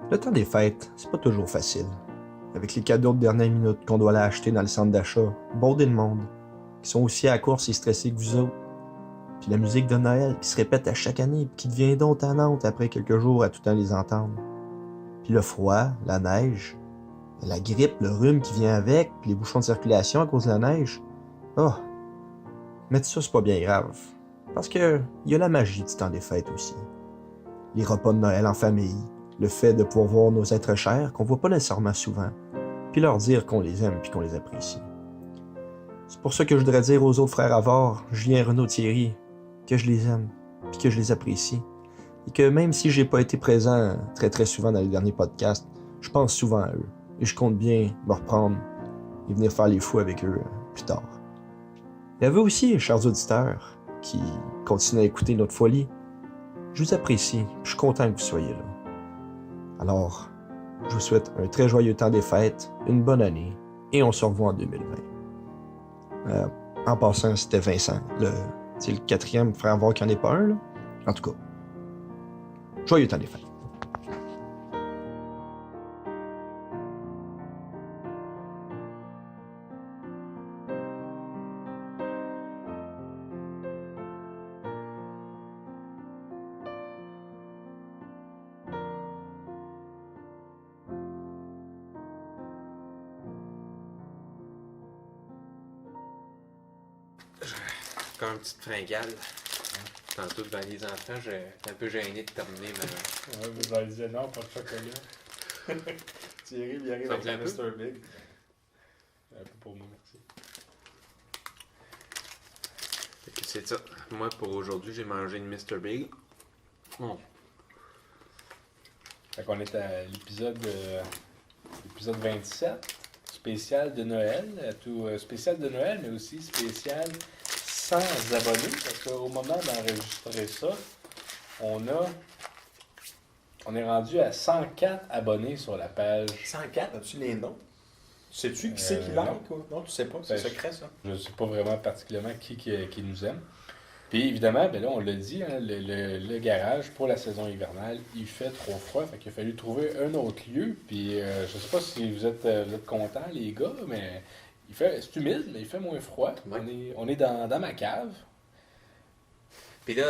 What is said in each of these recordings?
Le temps des fêtes, c'est pas toujours facile. Avec les cadeaux de dernière minute qu'on doit aller acheter dans le centre d'achat, bordé de monde, qui sont aussi à la course et stressés que vous autres. Puis la musique de Noël qui se répète à chaque année et qui devient donc tannante après quelques jours à tout le temps les entendre. Puis le froid, la neige, la grippe, le rhume qui vient avec, puis les bouchons de circulation à cause de la neige. Oh, mais tout ça c'est pas bien grave. Parce que y a la magie du temps des fêtes aussi. Les repas de Noël en famille, le fait de pouvoir voir nos êtres chers qu'on voit pas nécessairement souvent, puis leur dire qu'on les aime puis qu'on les apprécie. C'est pour ça que je voudrais dire aux autres frères Avars, Julien, Renaud, Thierry, que je les aime, puis que je les apprécie. Et que même si j'ai pas été présent très très souvent dans les derniers podcasts, je pense souvent à eux. Et je compte bien me reprendre et venir faire les fous avec eux plus tard. Et à vous aussi, chers auditeurs, qui continuent à écouter notre folie, je vous apprécie, je suis content que vous soyez là. Alors, je vous souhaite un très joyeux temps des fêtes, une bonne année, et on se revoit en 2020. En passant, c'était Vincent, c'est le quatrième frère voir qu'il n'y en ait pas un, là. En tout cas, joyeux temps des fêtes. Comme une petite fringale. Tantôt devant les enfants, j'étais un peu gêné de terminer ma. Ouais, vous avez dit non, pas de chocolat. Thierry, il arrive avec un Mr. Big. Un peu pour moi, merci. Fait que c'est ça. Moi, pour aujourd'hui, j'ai mangé une Mr. Big. Fait qu'on est à l'épisode 27, spécial de Noël. Spécial de Noël, mais aussi spécial sans abonnés. Parce qu'au moment d'enregistrer ça, on est rendu à 104 abonnés sur la page. 104, as-tu les noms? Sais-tu qui c'est qui like? Non, tu sais pas, c'est secret ça. Je ne sais pas vraiment particulièrement qui nous aime. Puis évidemment, ben là, on l'a dit, hein, le garage pour la saison hivernale, il fait trop froid, fait qu'il a fallu trouver un autre lieu. Puis je sais pas si vous êtes contents, les gars, mais c'est humide, mais il fait moins froid. Ouais. On est dans ma cave. Puis là,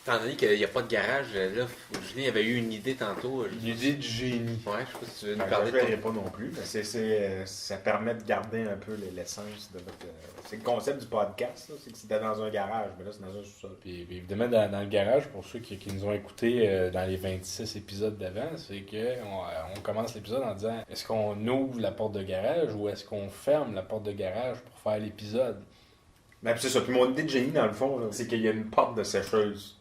étant donné qu'il n'y a pas de garage, là, Julien avait eu une idée tantôt. Une idée de génie. Ouais, je sais pas si tu veux nous Ben, parler je ne pas non plus, mais ça permet de garder un peu l'essence de votre. C'est le concept du podcast, là, c'est que c'était dans un garage, mais là c'est dans un sous-sol. Puis évidemment, dans le garage, pour ceux qui nous ont écoutés dans les 26 épisodes d'avant, c'est qu'on commence l'épisode en disant est-ce qu'on ouvre la porte de garage ou est-ce qu'on ferme la porte de garage pour faire l'épisode? Ben, puis c'est ça. Puis mon idée de génie, dans le fond, là, c'est qu'il y a une porte de sécheuse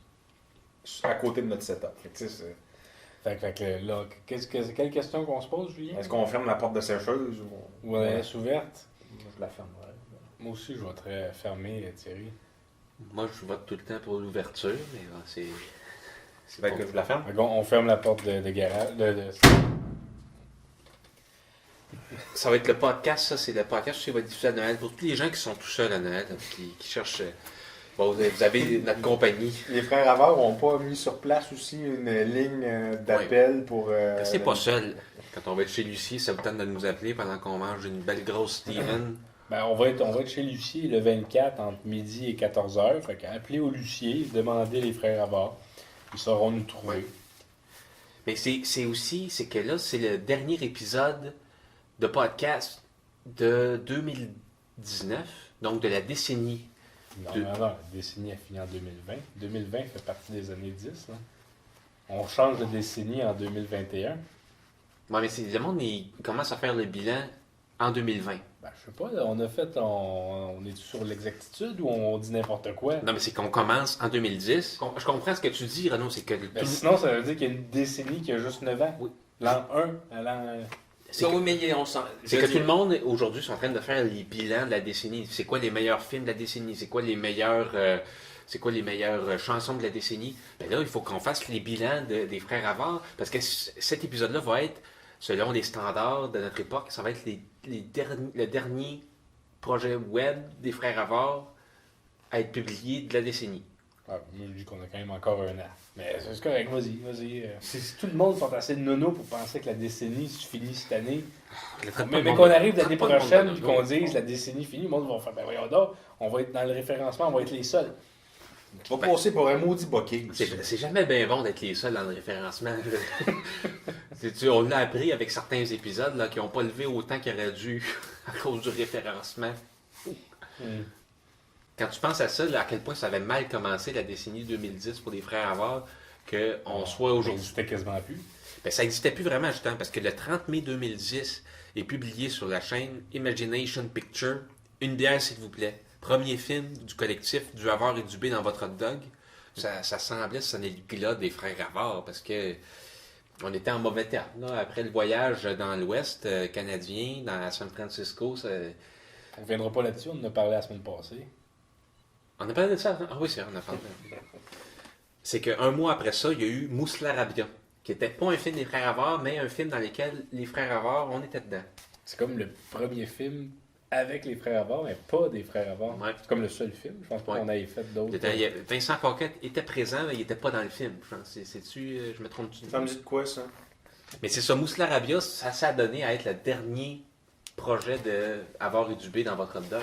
à côté de notre setup. Fait que là, quelle question qu'on se pose, Julien? Est-ce qu'on ferme la porte de sécheuse ou elle est ouverte? Moi, je la ferme, ouais. Moi aussi, je voterais fermer, Thierry. Moi, je vote tout le temps pour l'ouverture, mais c'est Fait que je la ferme. On ferme la porte de garage. Ça va être le podcast, ça, c'est le podcast qui va être diffusé à Noël. Pour tous les gens qui sont tout seuls à Noël, qui cherchent. Bon, vous avez notre compagnie. Les frères Avars n'ont pas mis sur place aussi une ligne d'appel pour. Restez pas seul. Quand on va être chez Lucie, ça vous tente de nous appeler pendant qu'on mange une belle grosse Steven. Ben, on va être chez Lucie le 24 entre midi et 14h. Fait qu'appelez au Lucier, demandez les frères Avars. Ils sauront nous trouver. Ouais. Mais c'est que là, c'est le dernier épisode de podcast de 2019, donc de la décennie. Non, la décennie a fini en 2020. 2020 fait partie des années 10. Là. On change de décennie en 2021. Ouais, mais c'est le monde, il commence à faire le bilan en 2020. Ben, je sais pas, là, on est sur l'exactitude ou on dit n'importe quoi? Non, mais c'est qu'on commence en 2010. Je comprends ce que tu dis, Renaud, c'est que... Sinon, ça veut dire qu'il y a une décennie qui a juste 9 ans. Oui. L'an 1 à l'an... C'est que tout le monde, aujourd'hui, sont en train de faire les bilans de la décennie. C'est quoi les meilleurs films de la décennie? C'est quoi les meilleures chansons de la décennie? Ben là, il faut qu'on fasse les bilans des frères Avars, parce que cet épisode-là va être, selon les standards de notre époque, ça va être le dernier projet web des frères Avars à être publié de la décennie. Ah, moi, je dis qu'on a quand même encore un an. Mais c'est correct, vas-y. Si tout le monde sont assez nono pour penser que la décennie se finit cette année, mais qu'on arrive l'année prochaine et qu'on dise la décennie finie, le monde va faire, ben voyons donc, on va être dans le référencement, on va être les seuls. On va passer pour un maudit bokeh. C'est jamais bien bon d'être les seuls dans le référencement. On l'a appris avec certains épisodes là, qui n'ont pas levé autant qu'ils auraient dû à cause du référencement. Quand tu penses à ça, là, à quel point ça avait mal commencé la décennie 2010 pour les frères Havard, qu'on soit aujourd'hui. Ça n'existait quasiment plus. Ben, ça n'existait plus vraiment, justement, parce que le 30 mai 2010 est publié sur la chaîne Imagination Picture. Une bière, s'il vous plaît. Premier film du collectif du Havard et du B dans votre hot dog. Ça semblait sonner le glas des frères Havard, parce que on était en mauvais terme. Là, après le voyage dans l'Ouest canadien, dans San Francisco, On ne reviendra pas là-dessus, on en a parlé la semaine passée. On a parlé de ça? Ah oui, c'est vrai, on a parlé. C'est qu'un mois après ça, il y a eu Mousselarabia, qui n'était pas un film des frères Havard, mais un film dans lequel les frères Havard, on était dedans. C'est comme le premier film avec les frères Havard, mais pas des frères Havard. Ouais. C'est comme le seul film. Je pense pas qu'on ait fait d'autres. Vincent Paquette était présent, mais il n'était pas dans le film. Je pense. Je me trompe-tu? Ça me dit de quoi, ça? Mais c'est ça, Mousselarabia, ça s'est donné à être le dernier projet de Havard et Dubé dans votre hot dog.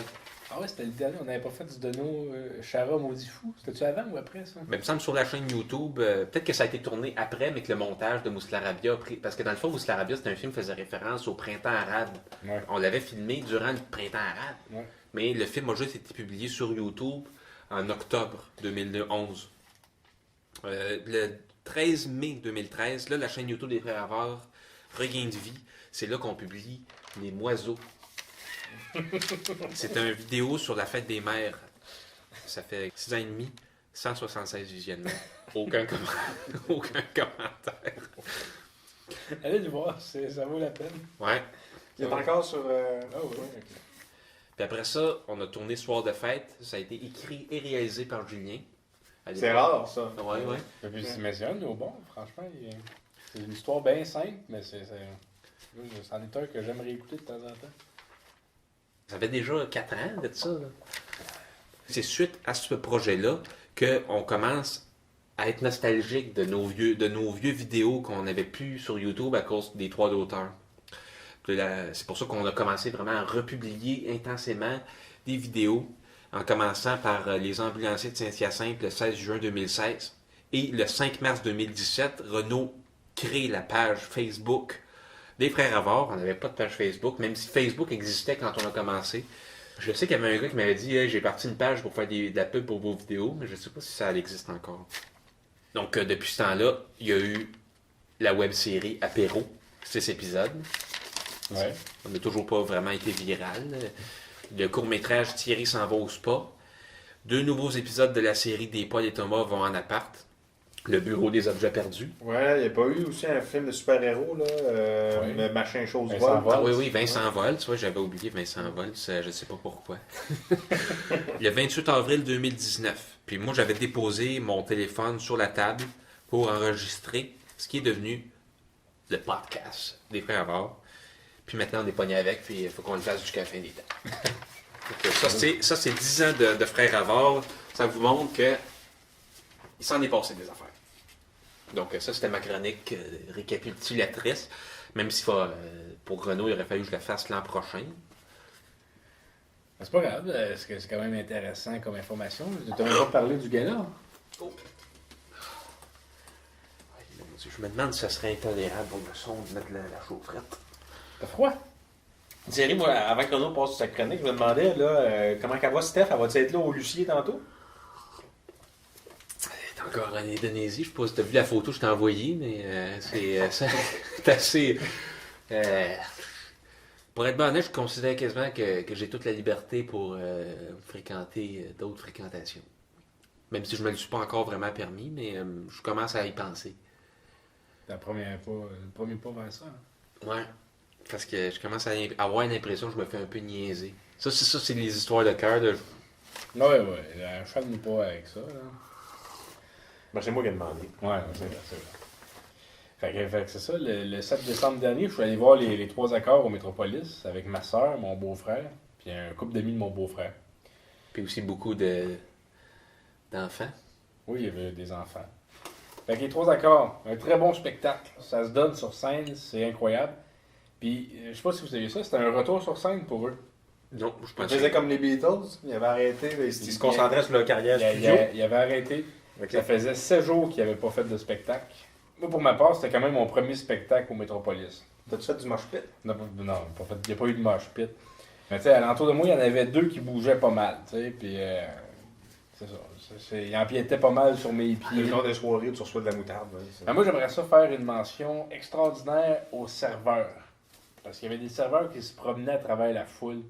Ah ouais, c'était le dernier. On n'avait pas fait du Dono Chara Maudit Fou. C'était-tu avant ou après, ça? Mais il me semble sur la chaîne YouTube, peut-être que ça a été tourné après, mais que le montage de Mousselarabia, parce que dans le fond, Mousselarabia, c'était un film qui faisait référence au printemps arabe. Ouais. On l'avait filmé durant le printemps arabe. Ouais. Mais le film a juste été publié sur YouTube en octobre 2011. Le 13 mai 2013, là, la chaîne YouTube des Frères Havard regain de vie. C'est là qu'on publie Les Moiseaux. C'est une vidéo sur la fête des mères. Ça fait 6 ans et demi, 176 visionnements. Aucun commentaire. Allez le voir, ça vaut la peine. Ouais. Il est encore sur... Ah ouais, ok. Puis après ça, on a tourné Soir de fête. Ça a été écrit et réalisé par Julien. C'est rare, ça. Ouais. Mais c'est un de nos bons, franchement. C'est une histoire bien simple, mais c'en est un que j'aimerais écouter de temps en temps. Ça fait déjà 4 ans de ça. Là. C'est suite à ce projet-là qu'on commence à être nostalgique de nos vieux vidéos qu'on n'avait plus sur YouTube à cause des droits d'auteur. C'est pour ça qu'on a commencé vraiment à republier intensément des vidéos, en commençant par Les Ambulanciers de Saint-Hyacinthe le 16 juin 2016. Et le 5 mars 2017, Renaud crée la page Facebook des Frères Havard. On n'avait pas de page Facebook, même si Facebook existait quand on a commencé. Je sais qu'il y avait un gars qui m'avait dit hey, j'ai parti une page pour faire de la pub pour vos vidéos, mais je ne sais pas si ça existe encore. Donc, depuis ce temps-là, il y a eu la web-série Apéro, 6 épisodes. Ouais. On n'a toujours pas vraiment été viral. Le court-métrage Thierry s'en va au spa. 2 nouveaux épisodes de la série Des Paul et Thomas vont en appart. Le bureau des objets perdus. Ouais, il n'y a pas eu aussi un film de super-héros, là, Ouais. Machin chose Vincent vol. Ah oui, Vincent Vol. Tu vois, j'avais oublié Vincent Vol. Je ne sais pas pourquoi. Le 28 avril 2019. Puis moi, j'avais déposé mon téléphone sur la table pour enregistrer ce qui est devenu le podcast des Frères Havard. Puis maintenant, on est pogné avec, puis il faut qu'on le fasse jusqu'à la fin des temps. Donc, ça, c'est 10 ans de Frères Havard. Ça vous montre que il s'en est passé des affaires. Donc, ça, c'était ma chronique récapitulatrice. Même si pour Renaud, il aurait fallu que je la fasse l'an prochain. C'est pas grave, c'est quand même intéressant comme information. Tu n'as pas parlé du gala. Oh. Je me demande si ça serait intolérable pour le son de mettre la chaufferette. T'as froid? Thierry, moi, avant que Renaud passe sur sa chronique, je me demandais là, comment qu'elle va Steph? Elle va-tu être là au Lucier tantôt? Elle est encore en Indonésie. Je ne sais pas si tu as vu la photo que je t'ai envoyée, mais c'est assez... pour être bien honnête, je considère quasiment que j'ai toute la liberté pour fréquenter d'autres fréquentations. Même si je ne me le suis pas encore vraiment permis, mais je commence à y penser. Le premier pas vers ça. Hein? Ouais. Parce que je commence à avoir l'impression que je me fais un peu niaiser. Ça, c'est les histoires de cœur. Ouais. Chante-nous pas avec ça. Là. Ben, c'est moi qui ai demandé. Ouais, c'est vrai. Fait que c'est ça, le 7 décembre dernier, je suis allé voir les 3 accords au Métropolis avec ma soeur, mon beau-frère, puis un couple d'amis de mon beau-frère. Puis aussi beaucoup d'enfants. Oui, il y avait des enfants. Fait que les 3 accords, un très bon spectacle. Ça se donne sur scène, c'est incroyable. Puis, je sais pas si vous savez ça, c'était un retour sur scène pour eux. Non, je Ils pense faisaient comme les Beatles, ils avaient arrêté, ils se concentraient sur leur carrière studio. Il avait arrêté. Ok. Ça faisait 7 jours qu'il n'avait pas fait de spectacle. Moi, pour ma part, c'était quand même mon premier spectacle au Métropolis. T'as-tu fait du mosh pit? Non, il n'y a pas eu de mosh pit. Mais tu sais, alentour de moi, il y en avait 2 qui bougeaient pas mal, tu sais, puis c'est ça. Ils empiétaient pas mal sur mes Le pieds. genre de soirée où tu reçois de la moutarde. Ouais, Mais moi, j'aimerais ça faire une mention extraordinaire aux serveurs. Parce qu'il y avait des serveurs qui se promenaient à travers la foule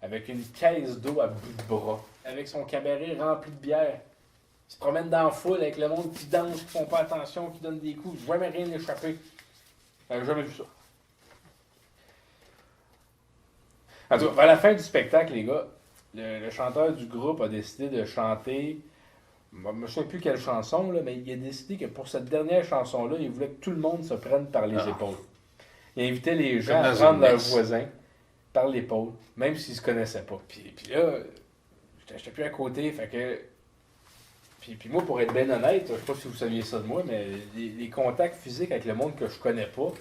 avec une caisse d'eau à bout de bras, avec son cabaret rempli de bière. Ils se promènent dans la foule avec le monde qui danse, qui font pas attention, qui donne des coups. Jamais rien échappé. J'avais jamais vu ça. En tout cas, vers la fin du spectacle, les gars, le chanteur du groupe a décidé de chanter. Je ne me souviens plus quelle chanson, là, mais il a décidé que pour cette dernière chanson-là, il voulait que tout le monde se prenne par les épaules. Il invitait les gens à prendre leurs voisins par l'épaule, même s'ils ne se connaissaient pas. Puis là, j'étais plus à côté, fait que. Puis moi, pour être bien honnête, je sais pas si vous saviez ça de moi, mais les contacts physiques avec le monde que je connais pas,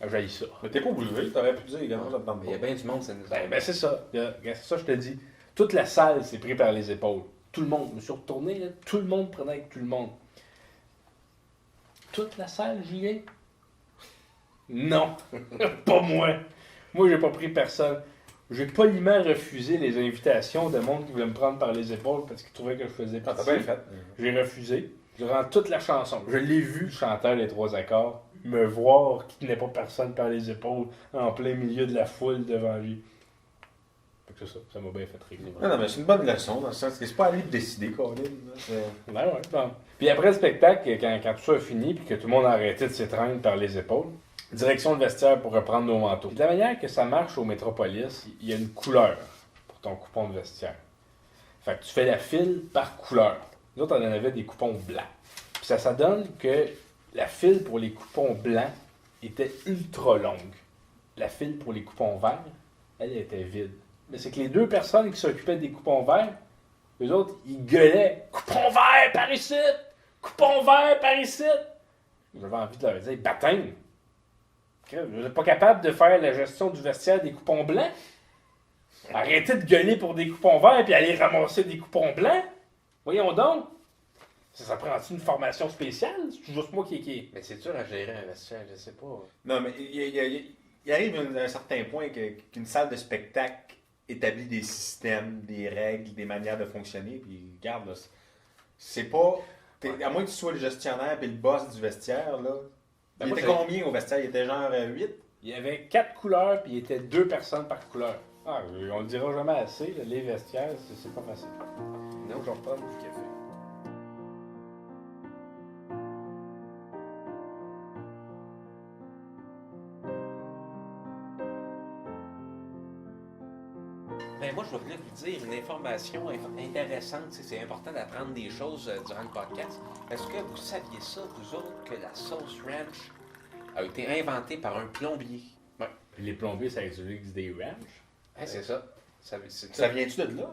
j'haïs ça. Mais t'es pas obligé, t'aurais pu dire, également, ça te tente Il y a pas. bien du monde, ça nous Ben c'est ça. C'est ça, je te dis. Toute la salle s'est pris par les épaules. Tout le monde. Je me suis retourné, là, tout le monde prenait avec tout le monde. Toute la salle, j'y ai? Non. Pas moi. Moi, j'ai pas pris personne. J'ai poliment refusé les invitations de monde qui voulait me prendre par les épaules parce qu'ils trouvaient que je faisais Ah, partie. t'as bien fait. J'ai refusé durant toute la chanson. Je l'ai vu, le chanteur des 3 accords, me voir qui tenait pas personne par les épaules en plein milieu de la foule devant lui. Fait que c'est ça, ça m'a bien fait rire. Non, mais c'est une bonne leçon, dans le sens que c'est pas à lui de décider, Colin. Ouais, bon. Puis après le spectacle, quand tout ça a fini puis que tout le monde a arrêté de s'étreindre par les épaules, direction le vestiaire pour reprendre nos manteaux. De la manière que ça marche au Métropolis, il y a une couleur pour ton coupon de vestiaire. Fait que tu fais la file par couleur. Nous autres, on en avait des coupons blancs. Puis ça donne que la file pour les coupons blancs était ultra longue. La file pour les coupons verts, elle était vide. Mais c'est que les 2 personnes qui s'occupaient des coupons verts, eux autres, ils gueulaient « Coupon vert par ici! Coupon vert par ici! » J'avais envie de leur dire « Baptême! Vous n'êtes pas capable de faire la gestion du vestiaire des coupons blancs? Arrêtez de gueuler pour des coupons verts et aller ramasser des coupons blancs! Voyons donc! Ça prend-tu une formation spéciale? C'est juste moi qui... Mais c'est dur à gérer un vestiaire, je sais pas. Non, mais il arrive à un certain point qu'une salle de spectacle établit des systèmes, des règles, des manières de fonctionner, puis regarde, là, c'est pas... À moins que tu sois le gestionnaire et le boss du vestiaire, là. Ben, Il moi, était combien au vestiaire? Il était genre 8? Il y avait 4 couleurs puis il y était 2 personnes par couleur. Ah, on le dira jamais assez, là, les vestiaires, c'est pas facile. Non, j'en reprends du café. Ben moi, je vais venir vous dire une information intéressante. C'est important d'apprendre des choses durant le podcast. Est-ce que vous saviez ça, vous autres, que la sauce ranch a été inventée par un plombier? Ouais. Puis les plombiers, ça utilise des ranchs. Hein, c'est ça. Ça vient-tu de là?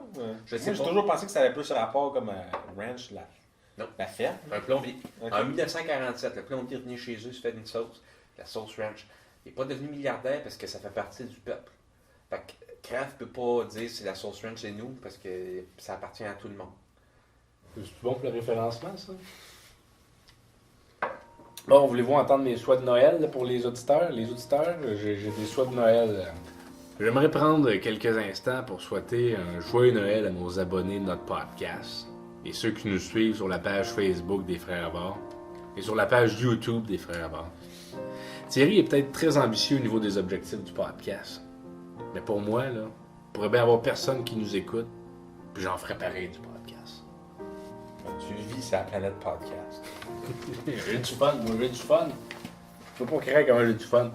Je sais Moi, j'ai pas. toujours pensé que ça avait plus rapport comme ranch, Non. la ferme. Un plombier. Ok. En 1947, le plombier est venu chez eux, se fait une sauce, la sauce ranch. Il n'est pas devenu milliardaire parce que ça fait partie du peuple. Fait que Kraft peut pas dire c'est la sauce ranch c'est nous parce que ça appartient à tout le monde. C'est bon pour le référencement, ça? Bon, voulez-vous entendre mes souhaits de Noël là, pour les auditeurs? Les auditeurs, j'ai des souhaits de Noël. J'aimerais prendre quelques instants pour souhaiter un joyeux Noël à nos abonnés de notre podcast et ceux qui nous suivent sur la page Facebook des Frères Bord et sur la page YouTube des Frères Bord. Thierry est peut-être très ambitieux au niveau des objectifs du podcast. Mais pour moi, là, il pourrait bien avoir personne qui nous écoute, puis j'en ferais pareil du podcast. Tu vis sur la planète podcast. J'ai du fun, moi j'ai du fun. Je peux pas créer comment j'ai du fun.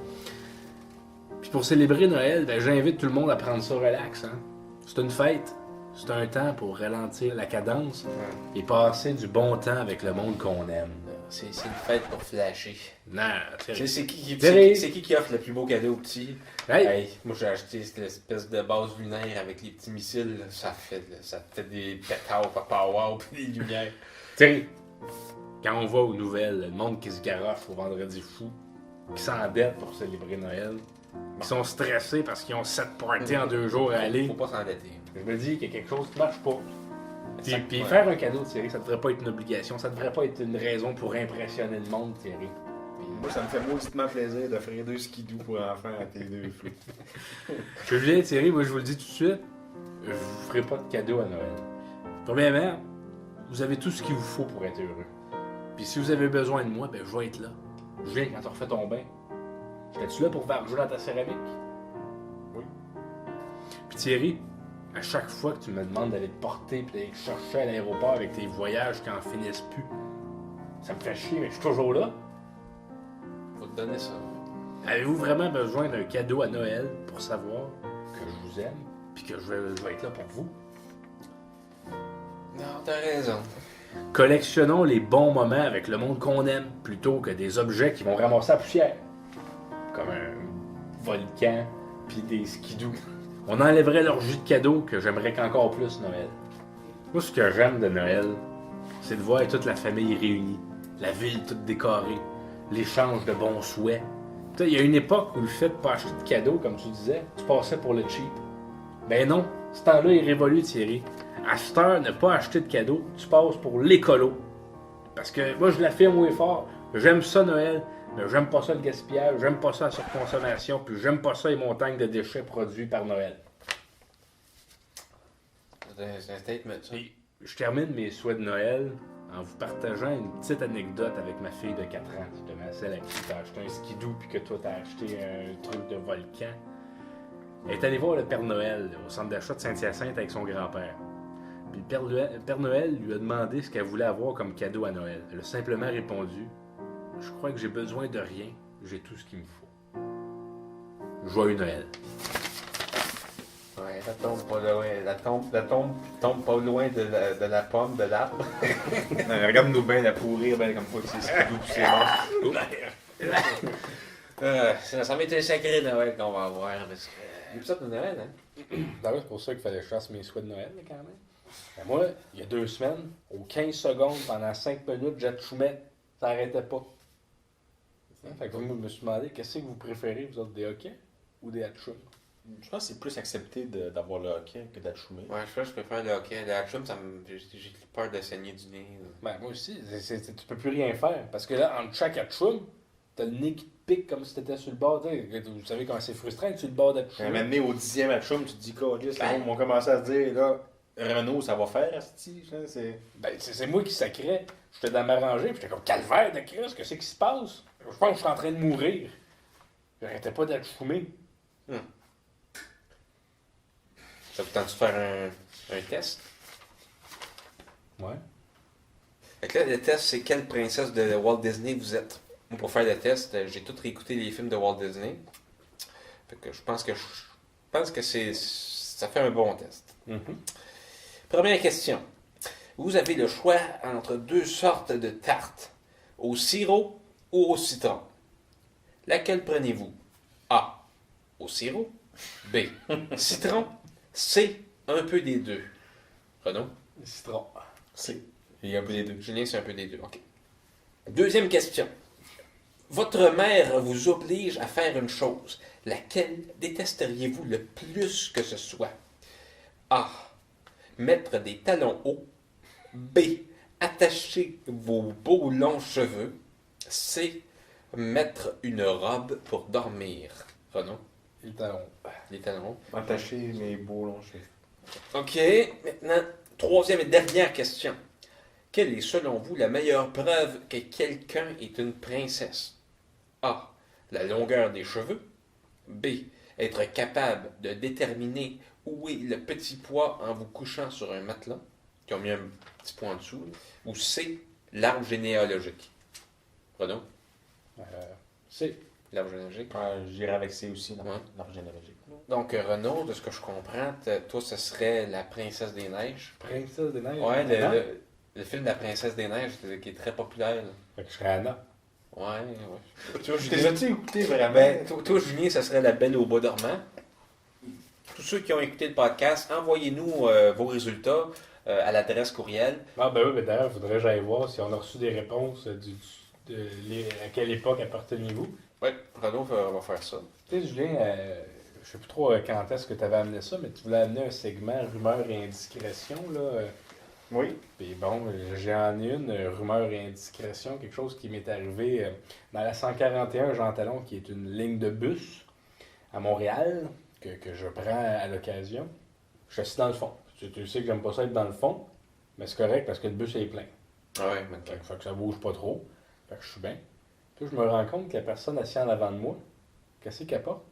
Puis pour célébrer Noël, ben, j'invite tout le monde à prendre ça relax. Hein? C'est une fête. C'est un temps pour ralentir la cadence et passer du bon temps avec le monde qu'on aime. C'est une fête pour flasher. Non, C'est Thierry. qui offre le plus beau cadeau aux petits? Hey. Hey, moi j'ai acheté cette espèce de base lunaire avec les petits missiles. Là. Ça fait des pétards, papa wow, puis des lumières. Thierry, quand on va aux nouvelles, le monde qui se garoche au vendredi fou, qui s'endette pour célébrer Noël, qui sont stressés parce qu'ils ont 7 parties en 2 jours à aller, Faut pas s'endetter. je me dis qu'il y a quelque chose qui marche pas. Puis Ouais. faire un cadeau, Thierry, ça devrait pas être une obligation, ça devrait pas être une raison pour impressionner le monde, Thierry. Moi, ça me fait mauditement plaisir d'offrir 2 skidoo pour enfants à tes 2 filles. Je veux dire, Thierry, moi je vous le dis tout de suite, je vous ferai pas de cadeau à Noël. Premièrement, vous avez tout ce qu'il vous faut pour être heureux. Puis si vous avez besoin de moi, ben je vais être là. Je viens quand tu refais ton bain. J'étais-tu là pour varger dans ta céramique? Oui. Puis Thierry, à chaque fois que tu me demandes d'aller te porter puis d'aller te chercher à l'aéroport avec tes voyages qui en finissent plus, ça me fait chier, mais je suis toujours là. Faut te donner ça. Avez-vous vraiment besoin d'un cadeau à Noël pour savoir que je vous aime puis que je vais être là pour vous? Non, t'as raison. Collectionnons les bons moments avec le monde qu'on aime plutôt que des objets qui vont ramasser la poussière. Comme un volcan puis des skidoo. On enlèverait leur jus de cadeau que j'aimerais qu'encore plus Noël. Moi, ce que j'aime de Noël, c'est de voir toute la famille réunie, la ville toute décorée, l'échange de bons souhaits. Tu sais, il y a une époque où le fait de pas acheter de cadeaux, comme tu disais, tu passais pour le cheap. Ben non, ce temps-là est révolu, Thierry. À cette heure, ne pas acheter de cadeaux, tu passes pour l'écolo. Parce que moi, je l'affirme haut et fort, j'aime ça Noël, mais j'aime pas ça le gaspillage, j'aime pas ça la surconsommation, puis j'aime pas ça les montagnes de déchets produits par Noël. C'est un statement, ça. Puis, je termine mes souhaits de Noël en vous partageant une petite anecdote avec ma fille de 4 ans, justement, celle à qui t'as acheté un skidoo puis que toi t'as acheté un truc de volcan. Elle est allée voir le Père Noël au centre d'achat de Saint-Hyacinthe avec son grand-père. Puis le Père Noël lui a demandé ce qu'elle voulait avoir comme cadeau à Noël. Elle a simplement répondu « Je crois que j'ai besoin de rien, j'ai tout ce qu'il me faut. » Joyeux Noël. Ouais, la tombe pas loin. La tombe pas loin de la pomme, de l'arbre. Regarde-nous bien la pourrir, ben comme quoi que c'est skidoo pis c'est bon. Ça va être un sacré Noël qu'on va avoir. Parce que... L'épisode de Noël, hein? D'ailleurs, c'est pour ça qu'il fallait que je fasse mes souhaits de Noël, là, quand même. Ben moi, il y a 2 semaines, aux 15 secondes, pendant 5 minutes, j'achumais. Ça n'arrêtait pas. Fait que moi, je me suis demandé, qu'est-ce que vous préférez, vous autres, des hockey ou des hatchums? Je pense que c'est plus accepté d'avoir le hockey que d'achoumer. Ouais, je préfère le hockey. Le hatchum, j'ai peur de saigner du nez. Ben, moi aussi, tu peux plus rien faire. Parce que là, entre chaque hatchum, t'as le nez qui te pique comme si t'étais sur le bord. Vous savez comment c'est frustrant d'être sur le bord d'hatchum. Un moment donné, au 10e atchoum, tu te dis, Carlis, là, ils vont commencer à se dire, là, Renault, ça va faire, asti, c'est... Ben, c'est moi qui sacrais. J'étais dans ma rangée, puis j'étais comme calvaire de Christ, qu'est-ce qui se passe? Je pense que je suis en train de mourir. J'arrêtais pas d'achoumer. Ça vous tente de faire un test? Ouais. Fait que là, le test, c'est quelle princesse de Walt Disney vous êtes? Moi, pour faire le test, j'ai tout réécouté les films de Walt Disney. Fait que je pense que ça fait un bon test. Première question. Vous avez le choix entre 2 sortes de tartes, au sirop ou au citron. Laquelle prenez-vous? A. Au sirop. B. Citron. C. Un peu des deux. Renaud? Citron. C'est. Il y a un peu des deux. Julien, c'est un peu des deux. OK. Deuxième question. Votre mère vous oblige à faire une chose. Laquelle détesteriez-vous le plus que ce soit? A. Mettre des talons hauts. B. Attacher vos beaux longs cheveux. C. Mettre une robe pour dormir. Renaud? Les talons. Les talons hauts. Attacher mes beaux longs cheveux. OK. Maintenant, troisième et dernière question. Quelle est selon vous la meilleure preuve que quelqu'un est une princesse? A. La longueur des cheveux. B. Être capable de déterminer où est le petit pois en vous couchant sur un matelas, qui ont mis un petit point en dessous. Ou C. L'arbre généalogique. Renaud? C. L'arbre généalogique. J'irai avec C aussi, Ouais. l'arbre généalogique. Donc, Renaud, de ce que je comprends, toi, ce serait la princesse des neiges. Princesse des neiges. Ouais, Le film de la Princesse des Neiges, qui est très populaire. Là. Fait que je serais Anna. Ouais. Tu les as-tu écoutés vraiment? Ben, toi, Julien, ça serait La Belle au bois dormant. Tous ceux qui ont écouté le podcast, envoyez-nous vos résultats à l'adresse courriel. Ah ben oui, mais d'ailleurs, il faudrait que j'aille voir si on a reçu des réponses à quelle époque appartenez-vous. Ouais, Renaud va faire ça. Tu sais, Julien, je sais plus trop quand est-ce que tu avais amené ça, mais tu voulais amener un segment rumeurs et indiscrétion, là. Oui. Puis bon, j'en ai une, rumeur et indiscrétion, quelque chose qui m'est arrivé dans la 141 Jean Talon, qui est une ligne de bus à Montréal, que je prends à l'occasion. Je suis assis dans le fond. Tu sais que j'aime pas ça être dans le fond, mais c'est correct parce que le bus est plein. Ah ouais, Fait que ça bouge pas trop. Fait que je suis bien. Puis je me rends compte que la personne assise en avant de moi, qu'est-ce qu'elle porte?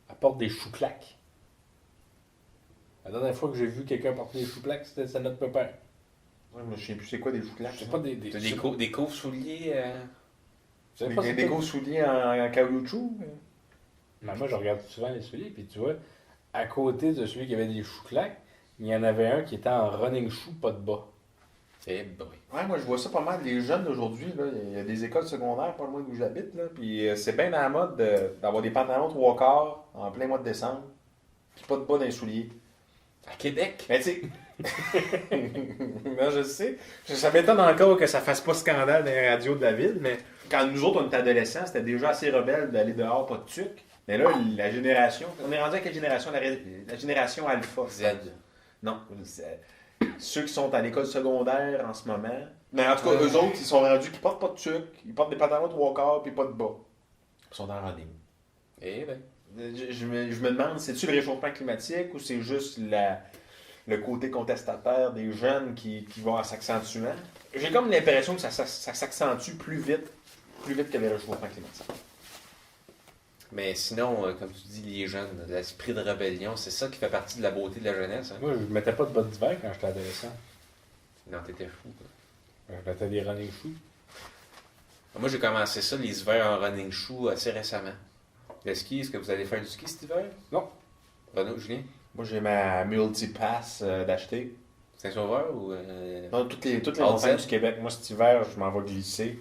Elle porte des choux-claques. La dernière fois que j'ai vu quelqu'un porter des choux-claques, c'était sa notre pépère. Ouais, mais je sais plus c'est quoi des choux-claques. Je sais pas des T'as des courses souliers. Je sais pas Des gros souliers en caoutchouc. Mais moi, je regarde souvent les souliers, puis tu vois, à côté de celui qui avait des choux-claques, il y en avait un qui était en running shoe, pas de bas. Eh boy. Ouais, moi je vois ça pas mal. Les jeunes d'aujourd'hui, là, il y a des écoles secondaires pas loin d'où j'habite, là, puis c'est bien dans la mode d'avoir des pantalons 3/4 en plein mois de décembre, puis pas de bas dans les souliers. À Québec. Mais tu sais. Non, je sais. Ça m'étonne encore que ça fasse pas scandale dans les radios de la ville, mais quand nous autres on était adolescents, c'était déjà assez rebelle d'aller dehors, pas de tuc. Mais là, la génération. On est rendu à quelle génération? La génération Alpha. Z. Non. Ceux qui sont à l'école secondaire en ce moment. Mais en tout cas, eux autres, ils sont rendus qu'ils portent pas de tuc, ils portent des pantalons 3/4 puis pas de bas. Ils sont en running. Eh ben. Je me demande, c'est-tu le réchauffement climatique ou c'est juste le côté contestataire des jeunes qui vont en s'accentuant? J'ai comme l'impression que ça s'accentue plus vite que le réchauffement climatique. Mais sinon, comme tu dis, les jeunes, l'esprit de rébellion, c'est ça qui fait partie de la beauté de la jeunesse. Hein? Moi, je mettais pas de bottes d'hiver quand j'étais adolescent. Non, t'étais fou. Quoi. Je mettais des running shoes. Moi, j'ai commencé ça, les hivers en running shoe, assez récemment. Le ski, est-ce que vous allez faire du ski cet hiver? Non. Renaud, Julien? Moi, j'ai ma multipass d'acheter. Saint-Sauveur ou... Non, toutes les Haute-Seine? montagnes du Québec. Moi, cet hiver, je m'en vais glisser.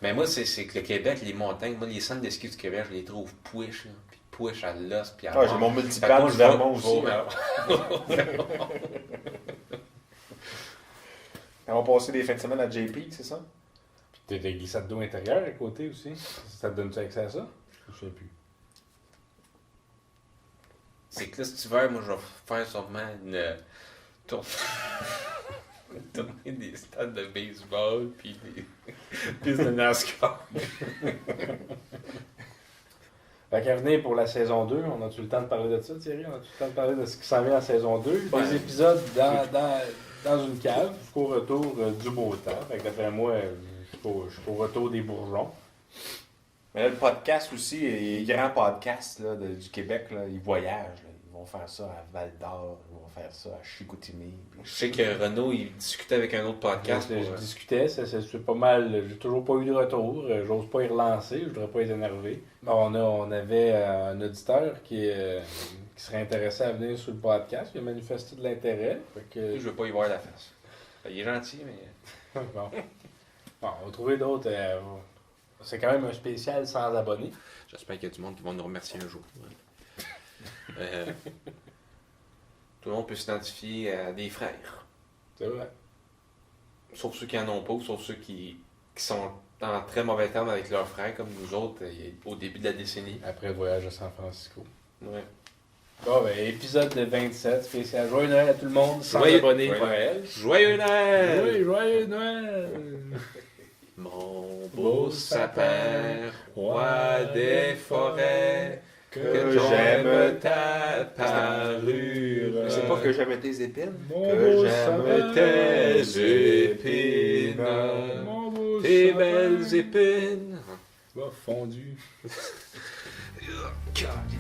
Mais moi, c'est que le Québec, les montagnes, moi, les centres de ski du Québec, je les trouve push, là. Puis push à l'os, puis à Ah, j'ai mon multipass du Vermont aussi. On va passer des fins de semaine à JP, c'est ça? Puis t'as des glissades d'eau intérieures à côté aussi. Ça te donne-tu accès à ça? Je sais plus. C'est que là, cet hiver, moi, je vais faire sûrement une tournée des stades de baseball, puis des pistes de NASCAR. Fait qu'à venir pour la saison 2, on a-tu le temps de parler de ça, Thierry? On a-tu le temps de parler de ce qui s'en vient en saison 2? Ouais. Des épisodes dans une cave jusqu'au retour du beau temps. Fait que d'après moi, jusqu'au retour des bourgeons. Mais là, le podcast aussi, les grands podcasts là, du Québec, là, ils voyagent. Là. Ils vont faire ça à Val-d'Or, ils vont faire ça à Chicoutimi. Je sais que Renaud, il discutait avec un autre podcast. Je discutais, c'est pas mal. J'ai toujours pas eu de retour. J'ose pas y relancer, je voudrais pas être énervé. Bon, on avait un auditeur qui serait intéressé à venir sur le podcast. Il a manifesté de l'intérêt. Je veux pas y voir la face. Il est gentil, mais... Bon, on va trouver d'autres. C'est quand même un spécial sans abonnés. J'espère qu'il y a du monde qui va nous remercier un jour. Tout le monde peut s'identifier à des frères. C'est vrai. Sauf ceux qui en ont pas, ou sauf ceux qui sont en très mauvais termes avec leurs frères, comme nous autres, au début de la décennie. Après le voyage à San Francisco. Ouais. Bon, ben, épisode de 27, spécial. Joyeux Noël à tout le monde, sans Joyeux- abonnés. Joyeux Noël! Oui, joyeux Noël! Mon beau sapin, roi des forêts, que j'aime ta parure. C'est pas que j'aime tes épines. Que j'aime tes épines, tes belles épines. Va fondu. God.